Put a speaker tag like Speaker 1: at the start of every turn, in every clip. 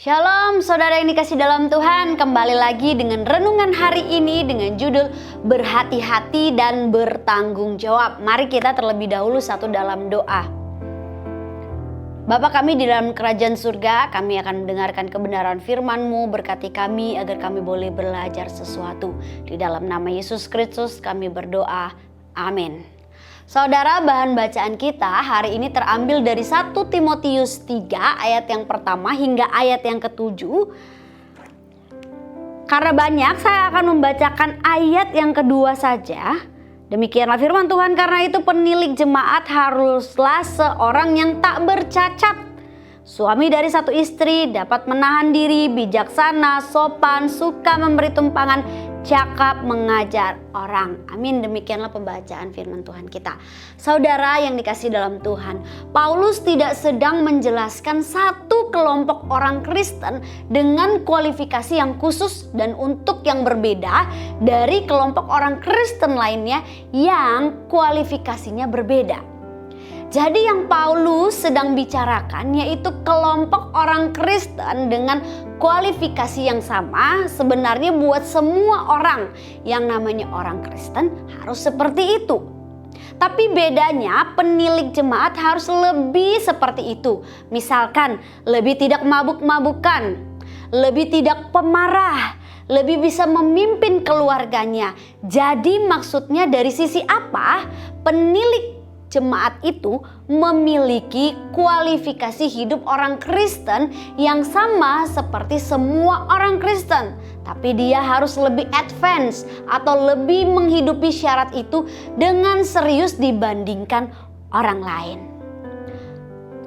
Speaker 1: Shalom saudara yang dikasih dalam Tuhan, kembali lagi dengan renungan hari ini dengan judul berhati-hati dan bertanggung jawab. Mari kita terlebih dahulu satu dalam doa. Bapa kami di dalam kerajaan surga, kami akan mendengarkan kebenaran firman-Mu, berkati kami agar kami boleh belajar sesuatu. Di dalam nama Yesus Kristus kami berdoa, amin. Saudara, bahan bacaan kita hari ini terambil dari 1 Timotius 3 ayat yang pertama hingga ayat yang ke-7. Karena banyak, saya akan membacakan ayat yang kedua saja. Demikianlah firman Tuhan, karena itu penilik jemaat haruslah seorang yang tak bercacat, suami dari satu istri, dapat menahan diri, bijaksana, sopan, suka memberi tumpangan, cakap mengajar orang. Amin. Demikianlah pembacaan firman Tuhan kita. Saudara yang dikasih dalam Tuhan, Paulus tidak sedang menjelaskan satu kelompok orang Kristen dengan kualifikasi yang khusus dan untuk yang berbeda dari kelompok orang Kristen lainnya yang kualifikasinya berbeda. Jadi yang Paulus sedang bicarakan yaitu kelompok orang Kristen dengan kualifikasi yang sama. Sebenarnya buat semua orang yang namanya orang Kristen harus seperti itu. Tapi bedanya penilik jemaat harus lebih seperti itu. Misalkan lebih tidak mabuk-mabukan, lebih tidak pemarah, lebih bisa memimpin keluarganya. Jadi maksudnya dari sisi apa? Penilik jemaat itu memiliki kualifikasi hidup orang Kristen yang sama seperti semua orang Kristen. Tapi dia harus lebih advance atau lebih menghidupi syarat itu dengan serius dibandingkan orang lain.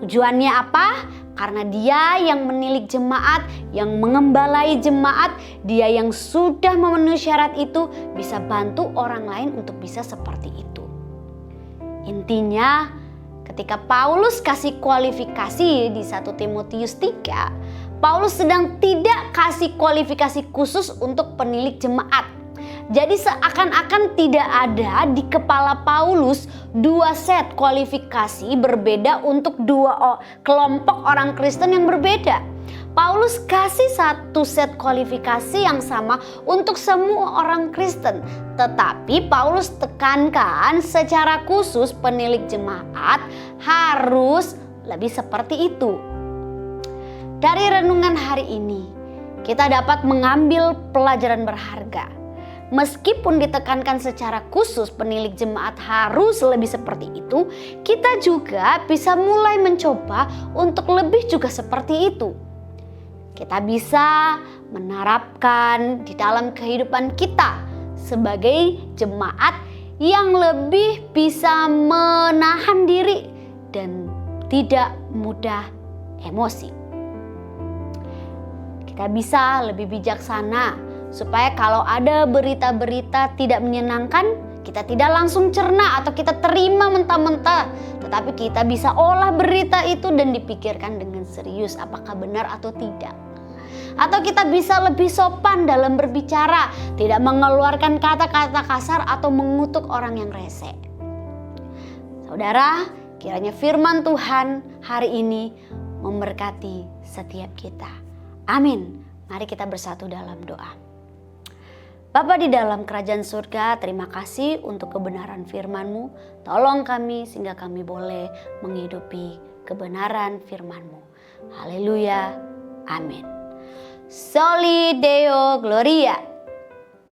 Speaker 1: Tujuannya apa? Karena dia yang menilik jemaat, yang mengembalai jemaat, dia yang sudah memenuhi syarat itu bisa bantu orang lain untuk bisa seperti itu. Intinya ketika Paulus kasih kualifikasi di 1 Timotius 3, Paulus sedang tidak kasih kualifikasi khusus untuk penilik jemaat. Jadi seakan-akan tidak ada di kepala Paulus dua set kualifikasi berbeda untuk dua kelompok orang Kristen yang berbeda. Paulus kasih satu set kualifikasi yang sama untuk semua orang Kristen. Tetapi Paulus tekankan secara khusus penilik jemaat harus lebih seperti itu. Dari renungan hari ini, kita dapat mengambil pelajaran berharga. Meskipun ditekankan secara khusus penilik jemaat harus lebih seperti itu, kita juga bisa mulai mencoba untuk lebih juga seperti itu. Kita bisa menerapkan di dalam kehidupan kita sebagai jemaat yang lebih bisa menahan diri dan tidak mudah emosi. Kita bisa lebih bijaksana supaya kalau ada berita-berita tidak menyenangkan, kita tidak langsung cerna atau kita terima mentah-mentah, tetapi kita bisa olah berita itu dan dipikirkan dengan serius apakah benar atau tidak. Atau kita bisa lebih sopan dalam berbicara, tidak mengeluarkan kata-kata kasar atau mengutuk orang yang rese. Saudara, kiranya firman Tuhan hari ini memberkati setiap kita. Amin. Mari kita bersatu dalam doa. Bapa di dalam kerajaan surga, terima kasih untuk kebenaran firman-Mu. Tolong kami sehingga kami boleh menghidupi kebenaran firman-Mu. Haleluya. Amin. Soli Deo Gloria.